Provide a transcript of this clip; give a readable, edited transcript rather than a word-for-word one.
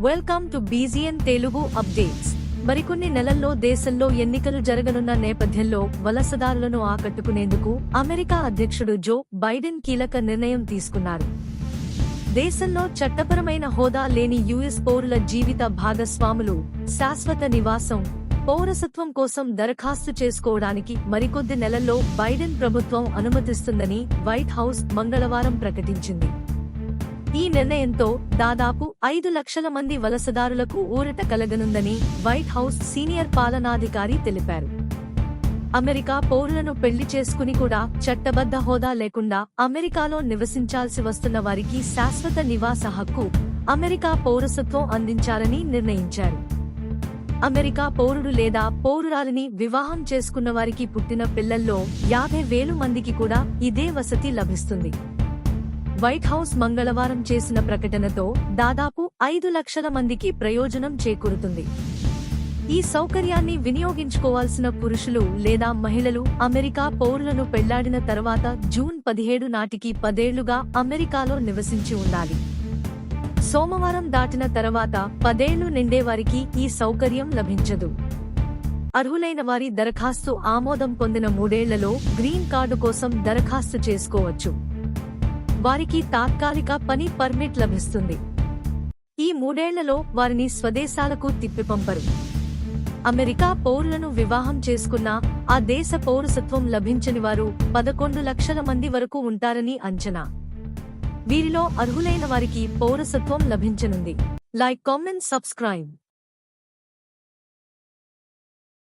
Welcome to బీజీఎన్ Telugu updates. మరికొన్ని నెలల్లో దేశంలో ఎన్నికలు జరగనున్న నేపథ్యంలో వలసదారులను ఆకట్టుకునేందుకు అమెరికా అధ్యక్షుడు జో బైడెన్ కీలక నిర్ణయం తీసుకున్నారు. దేశంలో చట్టపరమైన హోదా లేని యుఎస్ పౌరుల జీవిత భాగస్వాములు శాశ్వత నివాసం, పౌరసత్వం కోసం దరఖాస్తు చేసుకోవడానికి మరికొద్ది నెలల్లో బైడెన్ ప్రభుత్వం అనుమతిస్తుందని వైట్ హౌస్ మంగళవారం ప్రకటించింది. ఈ నిర్ణయంతో దాదాపు 5 లక్షల మంది వలసదారులకు ఊరట కలగనుందని వైట్ హౌస్ సీనియర్ పాలనాధికారి తెలిపారు. అమెరికా పౌరులను పెళ్లి చేసుకుని కూడా చట్టబద్ధ హోదా లేకుండా అమెరికాలో నివసించాల్సి వస్తున్న వారికి శాశ్వత నివాస హక్కు, అమెరికా పౌరసత్వం అందించాలని నిర్ణయించారు. అమెరికా పౌరుడు లేదా పౌరురాలిని వివాహం చేసుకున్న వారికి పుట్టిన పిల్లల్లో 50,000 మందికి కూడా ఇదే వసతి లభిస్తుంది. వైట్ హౌస్ మంగళవారం చేసిన ప్రకటనతో దాదాపు 5 లక్షల మందికి ప్రయోజనం చేకూరుతుంది. ఈ సౌకర్యాన్ని వినియోగించుకోవాల్సిన పురుషులు లేదా మహిళలు అమెరికా పౌరులను పెళ్లాడిన తర్వాత జూన్ 17 నాటికి 10 ఏళ్లుగా అమెరికాలో నివసించి ఉండాలి. సోమవారం దాటిన తర్వాత 10 ఏళ్లు నిండేవారికి ఈ సౌకర్యం లభించదు. అర్హులైన వారి దరఖాస్తు ఆమోదం పొందిన 3 ఏళ్లలో గ్రీన్ కార్డు కోసం దరఖాస్తు చేసుకోవచ్చు. వారికి తాత్కాలిక పని పర్మిట్ లభిస్తుంది. ఈ 3 ఏళ్లలో వారిని స్వదేశాలకు తిప్పిపంపరు. అమెరికా పౌరులను వివాహం చేసుకున్నా ఆ దేశ పౌరసత్వం లభించని వారు 11 లక్షల మంది వరకు ఉంటారని అంచనా. వీరిలో అర్హులైన వారికి పౌరసత్వం లభించనుంది. Like, comment, subscribe.